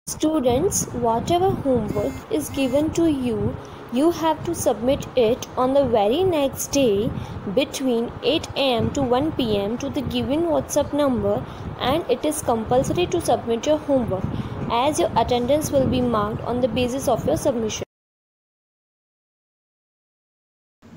Students, whatever homework is given to you, you have to submit it on the very next day between 8 am to 1 pm to the given WhatsApp number, and it is compulsory to submit your homework as your attendance will be marked on the basis of your submission.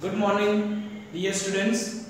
Good morning, dear students.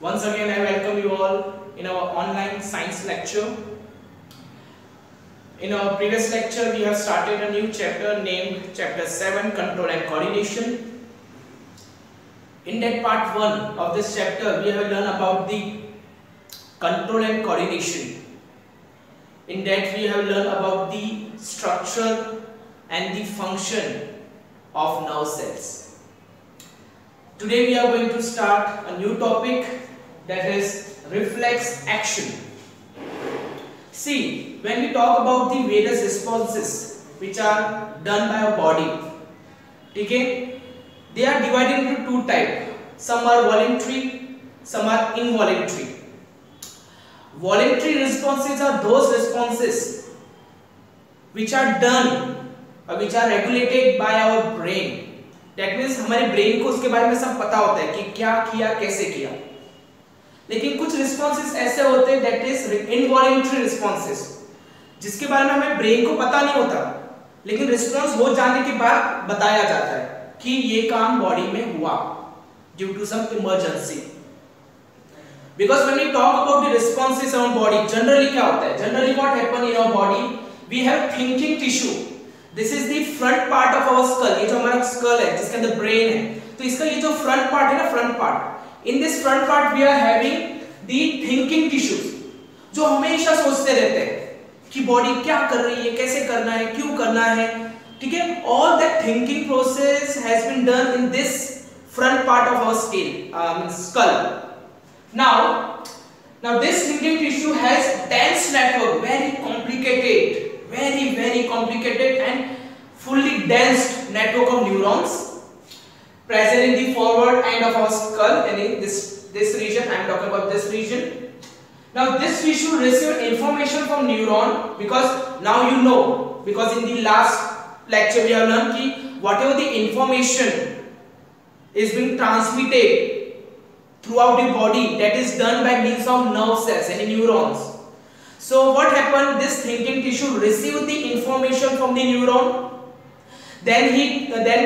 Once again, I welcome you all in our online science lecture. In our previous lecture, we have started a new chapter named Chapter 7, Control and Coordination. In that part 1 of this chapter, we have learned about the control and coordination. In that, we have learned about the structure and the function of nerve cells. Today, we are going to start a new topic, that is reflex action. See, when we talk about the various responses which are done by our body, okay, they are divided into two types. Some are voluntary, some are involuntary. Voluntary responses are those responses which are done or which are regulated by our brain. That means हमारे brain को उसके बारे में सब पता होता है कि क्या किया, कैसे किया. लेकिन कुछ रिस्पॉन्सेस ऐसे होते हैं दैट इज इनवॉलंटरी रिस्पॉन्सेस, जिसके बारे में हमें ब्रेन को पता नहीं होता, लेकिन रिस्पॉन्स हो जाने के बाद बताया जाता है कि ये काम बॉडी में हुआ due to some emergency. Because when we talk about the responses on body, generally क्या होता है, generally what happen in our body, we have thinking tissue. This is the front part of our skull. ये जो हमारा school है जिसके अंदर brain है, तो इसका ये जो फ्रंट पार्ट है ना, front part, in this front part we are having the thinking tissues, जो हमेशा सोचते रहते हैं कि बॉडी क्या कर रही है, कैसे करना है, क्यों करना है, ठीक है. all that thinking process has been done in this front part of our skull. Now this thinking tissue has dense network, very complicated and fully dense network of neurons present in the forward end of our skull, and in this region, I am talking about this region. Now this tissue receives information from neuron, because now you know, because in the last lecture we have learned ki whatever the information is being transmitted throughout the body, that is done by means of nerve cells and neurons. So what happened, this thinking tissue received the information from the neuron, then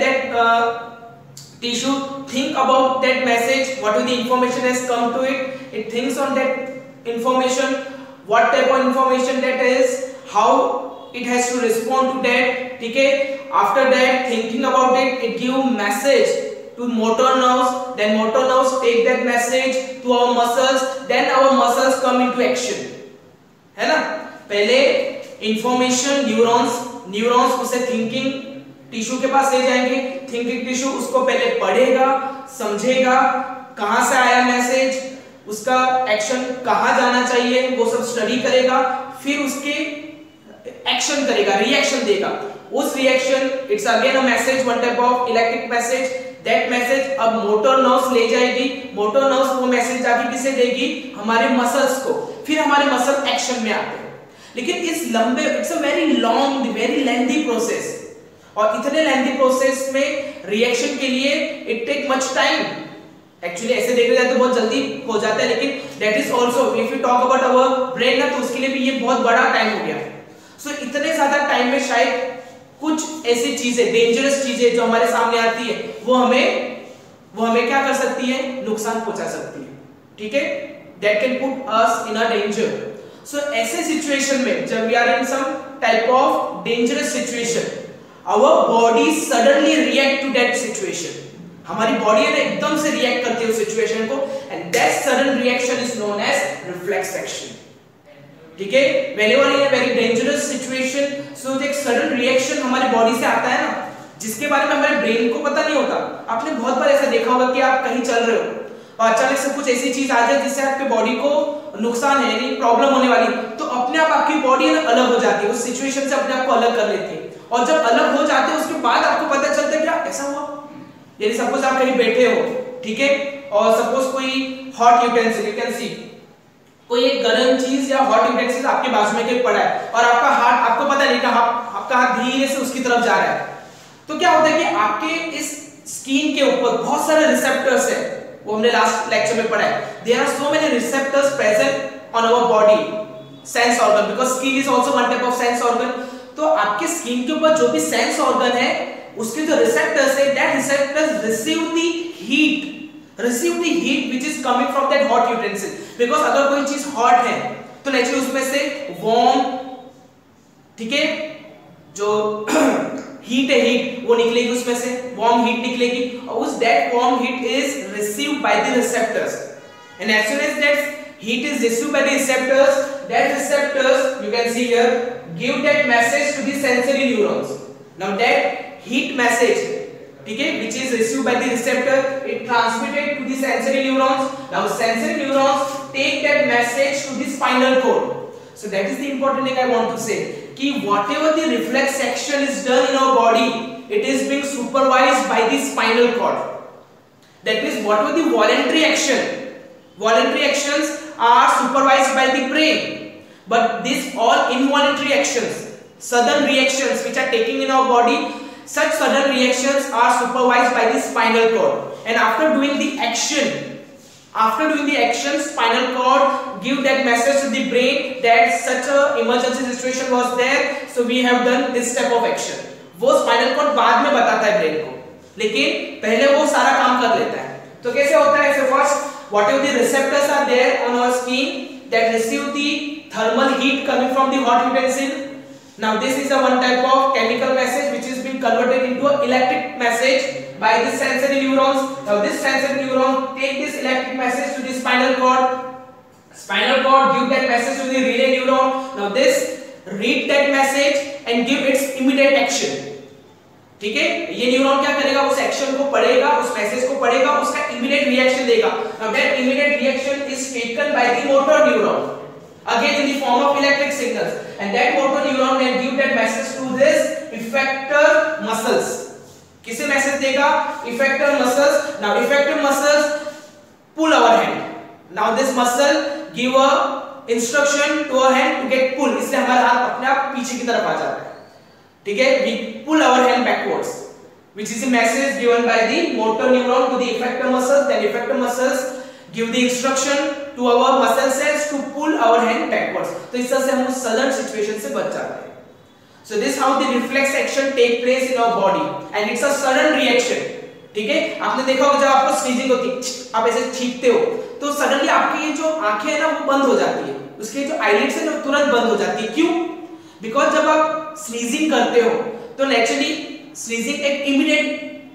that tissue think about that message, whatever the information has come to it, it thinks on that information, what type of information that is, how it has to respond to that, okay. After that, thinking about it, it give message to motor nerves, then motor nerves take that message to our muscles, then our muscles come into action, है ना. पहले information neurons उसे thinking tissue के पास ले जाएंगे, thinking tissue उसको पहले पढ़ेगा, समझेगा, कहां से आया मैसेज, उसका एक्शन कहां जाना चाहिए, वो सब स्टडी करेगा, फिर उसके एक्शन करेगा, रिएक्शन देगा. उस reaction, it's again a message, one type of electric message. That message अब मोटर नर्व्स ले जाएगी, मोटर नर्व्स वो मैसेज जाके किसे देगी, हमारे मसल्स को, फिर हमारे मसल एक्शन में आते हैं. लेकिन इस लंबे, it's a very long, very lengthy process, और इतने लेंथी प्रोसेस में रिएक्शन के लिए it take much time. Actually ऐसे देखा जाए तो बहुत जल्दी हो जाता है, लेकिन that is also, if you talk about our brain ना, तो उसके लिए भी ये बहुत बड़ा टाइम हो गया. सो इतने ज्यादा टाइम में शायद कुछ ऐसी चीजें, डेंजरस चीजें जो हमारे सामने आती है, वो हमें क्या कर सकती है, नुकसान पहुंचा सकती है, ठीक है. That can put us in a danger. So ऐसे सिचुएशन में, जब we are in some type of dangerous situation, our body suddenly react to that situation. हमारी बॉडी है ना, एकदम से रिएक्ट करती है उस सिचुएशन को, and that sudden reaction is known as reflex action. ठीक है. whenever in a very dangerous situation, so एक sudden reaction हमारी बॉडी से आता है ना, जिसके बारे में हमारे ब्रेन को पता नहीं होता. आपने बहुत बार ऐसा देखा होगा कि आप कहीं चल रहे हो और अचानक से कुछ ऐसी चीज आ जाए जिससे आपके बॉडी को नुकसान है, यानी प्रॉब्लम होने वाली, तो अपने आप आपकी बॉडी ना अलग हो जाती है, उस सिचुएशन से अपने आप को अलग कर लेती है. और जब अलग हो जाते हैं उसके बाद आपको पता चलता है क्या ऐसा हुआ. यदि सपोज आप कहीं बैठे हो, ठीक है, और सपोज कोई hot utensil, you can see कोई एक गर्म चीज या हॉट यूटेंसिल आपके बाजू में कहीं पड़ा है और आपका हाथ आपको पता नहीं कहां, आपका हाथ धीरे से उसकी तरफ जा रहा है, तो क्या होता है कि आपके इस स्किन के ऊपर बहुत सारे रिसेप्टर्स है, वो हमने लास्ट लेक्चर में पढ़ा है. There are so many receptors present on our body, sense organ, because skin is also one type of sense organ. तो आपके स्किन के ऊपर जो भी सेंस ऑर्गन है उसके जो रिसेप्टर्स है, that receptors receive the heat, which is coming from that hot utensil. because अगर कोई चीज हॉट है तो नेचुरली उसमें से वार्म, ठीक है, जो हीट है, हीट वो निकलेगी उसमें से, वार्म हीट निकलेगी, और उस that warm heat is received by the receptors, and as soon as that heat is received by the receptors, that receptors, you can see here, give that message to the sensory neurons. Now that heat message, ठीक है, which is received by the receptor, it transmitted to the sensory neurons. Now sensory neurons take that message to the spinal cord. So that is the important thing I want to say, कि whatever the reflex action is done in our body, it is being supervised by the spinal cord. That means whatever the voluntary actions are supervised by the brain, but these all involuntary actions, sudden reactions which are taking in our body, such sudden reactions are supervised by the spinal cord. And after doing the action, spinal cord give that message to the brain that such a emergency situation was there, so we have done this type of action. वो spinal cord बाद में बताता है brain को, लेकिन पहले वो सारा काम कर लेता है. तो कैसे होता है? So first, whatever the receptors are there on our skin that receive the thermal heat coming from the hot utensil. Now this is a one type of chemical message which is being converted into an electric message by the sensory neurons. Now this sensory neuron take this electric message to the spinal cord. Spinal cord give that message to the relay neuron. Now this read that message and give its immediate action. ठीक है, ये neuron क्या करेगा? उस action को पढ़ेगा, उस message को पढ़ेगा, उसका इमीडिएट रिएक्शन देगा. Now that immediate reaction is taken by the motor neuron, again in the form of electric signals, and that motor neuron can give that message to this effector muscles. किसे message देगा? effector muscles. Now effector muscles pull our hand. Now this muscle give a instruction to our hand to get pull, इससे हमारा हाथ अपने आप पीछे की तरफ आ जाता है. ठीक है, we pull our hand backwards, which is a message given by the motor neuron to the effector muscles. Then effector muscles give the instruction to our muscle cells to pull our hand backwards. तो इस तरह से हम उस sudden situation से बच जाते हैं. So this how the reflex action take place in our body, and it's a sudden reaction. ठीक है, आपने देखा होगा जब आपको स्नीजिंग होती है, आप ऐसे छींकते हो तो सडनली आपकी ये जो आंखें है ना वो बंद हो जाती है, उसके जो आईलिड्स है ना तुरंत बंद हो जाती है. क्यों? बिकॉज जब आप स्नीजिंग करते हो तो नेचुरली स्नीजिंग एक इमीडिएट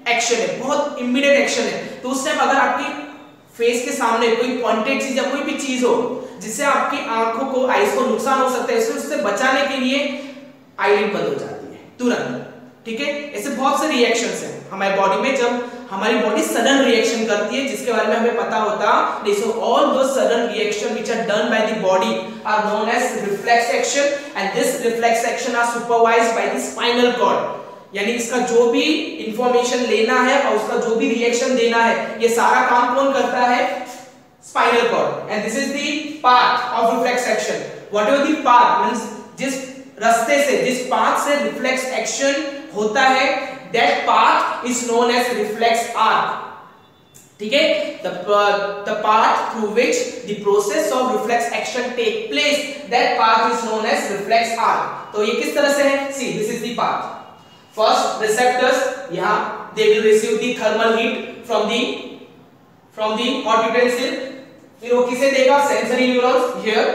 एक्शन है, बहुत इमीडिएट एक्शन है. तो उस टाइम अगर आपकी फेस के सामने कोई पॉइंटेड चीज या कोई भी चीज हो जिससे आपकी आंखों को, आईज को नुकसान हो सकता है, उससे बचाने के लिए आईलिड बंद हो जाती है तुरंत. ठीक है, ऐसे बहुत से रिएक्शंस हैं हमारी बॉडी में जब हमारी बॉडी सडन रिएक्शन करती है जिसके बारे में हमें पता होता. सो ऑल दो sudden reaction which are done by the body are known as reflex action, and this reflex action are supervised by the spinal cord. यानी इसका जो भी इंफॉर्मेशन लेना है और उसका जो भी रिएक्शन देना है, ये सारा काम कौन करता है? Spinal cord. And this is the path of reflex action. Whatever the path means जिस रास्ते से, जिस पाथ से रिफ्लेक्स एक्शन होता है, that path is known as reflex arc. ठीक है, the path through which the process of reflex action take place, that path is known as reflex arc. तो ये किस तरह से है? See, this is the path. First receptors, यहाँ they will receive the thermal heat from the hot utensil. फिर वो किसे देगा? Sensory neurons here.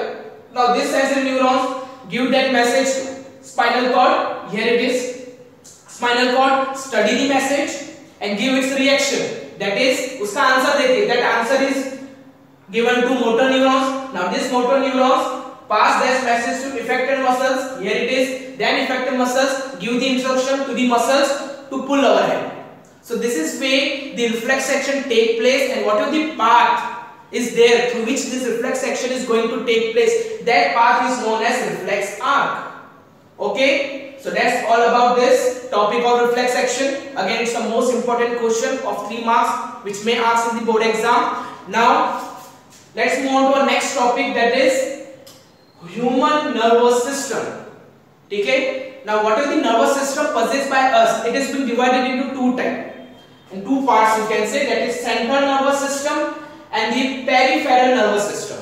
Now this sensory neurons give that message to spinal cord. Here it is. Spinal cord study the message and give its reaction. That is, उसका answer देते. That answer is given to motor neurons. Now this motor neurons pass that message to effector muscles. Here it is. Then effector muscles give the instruction to the muscles to pull our hand. So this is where the reflex action take place, and whatever the path is there through which this reflex action is going to take place, that path is known as reflex arc. Okay, so that's all about this topic of reflex action. Again, it's the most important question of 3 marks which may ask in the board exam. Now Let's move on to our next topic, that is human nervous system. Okay? Now what is the nervous system possessed by us? It has been divided into two types, in two parts you can say, that is central nervous system and the peripheral nervous system.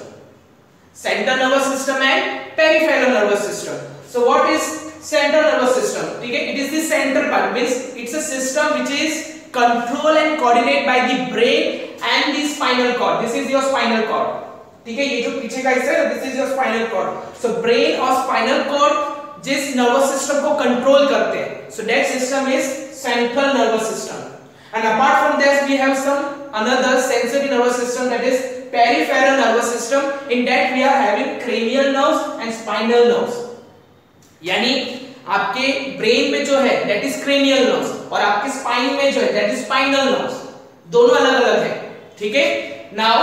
Central nervous system and peripheral nervous system. So what is central nervous system? Okay? It is the center part, means it's a system which is controlled and coordinated by the brain and the spinal cord. This is your spinal cord. ठीक है, ये जो पीछे का हिस्सा है, this is your spinal cord. So brain और spinal cord जिस nervous system को control करते हैं, so that system is central nervous system. And apart from that, we have some another sensory nervous system, that is peripheral nervous system. In that we are having cranial nerves and spinal nerves. यानी आपके brain में जो है that is cranial nerves और आपके spine में जो है that is spinal nerves, दोनों अलग अलग है. ठीक है. Now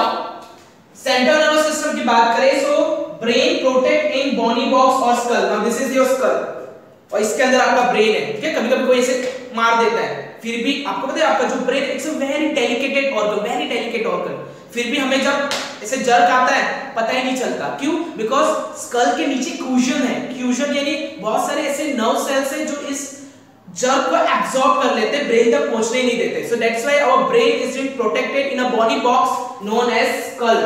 सेंट्रल नर्वस सिस्टम की बात करें, so brain protect in bony box और skull. Now this is your skull और इसके अंदर आपका ब्रेन है. ठीक है. कभी-कभी कोई ऐसे मार देता है, फिर भी आपको पता है आपका जो brain it's a very delicated organ, very delicate organ. फिर भी हमें जब ऐसे जर्क आता है पता ही नहीं चलता. क्यों? बिकॉज स्कल के नीचे क्यूजन है. क्यूजन यानी बहुत सारे ऐसे नर्व सेल्स हैं जो इस जर्क को एब्सॉर्ब कर लेते हैं, ब्रेन तक पहुंचने नहीं देते. So that's why our brain is being protected in a body box known as skull.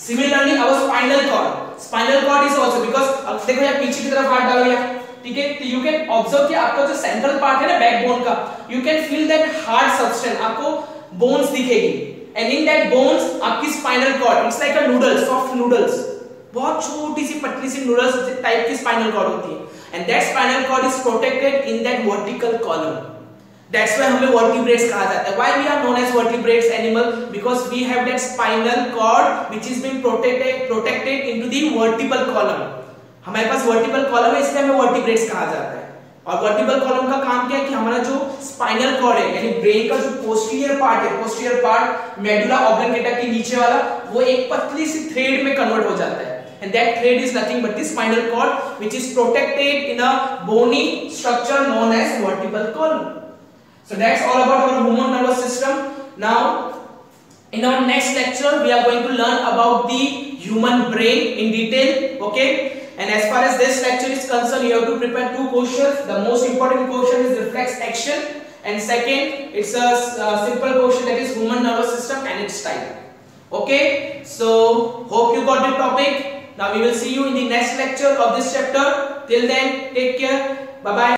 Similarly, our spinal cord. Spinal cord is also because अब देखो यहाँ पीछे की तरफ हाथ डालो यहाँ. ठीक है. तो you can observe कि आपका जो central part है ना बैकबोन का, you can feel that hard substance. आपको bones दिखेगी. And in that bones आपकी spinal cord, it's like a noodle, soft noodles. बहुत छोटी सी पतली सी noodles टाइप की spinal cord होती है. And that spinal cord is protected in that vertical column. That's why हमें vertebrates कहा जाता है. Why we are known as vertebrates animal? Because we have that spinal cord which is being protected into the vertebral column. हमारे पास vertebral column है, इसलिए हमें vertebrates कहा जाता है. और vertebral column का काम क्या है कि हमारा जो spinal cord है, यानी brain का जो posterior part है, posterior part medulla oblongata के नीचे वाला, वो एक पतली सी thread में convert हो जाता है. And that thread is nothing but the spinal cord, which is protected in a bony structure known as vertebral column. So that's all about our human nervous system. Now in our next lecture we are going to learn about the human brain in detail. Okay, and as far as this lecture is concerned, you have to prepare two questions. The most important question is reflex action, and second it's a simple question, that is human nervous system and its type. Okay, so hope you got the topic. Now we will see you in the next lecture of this chapter. Till then, take care. Bye bye.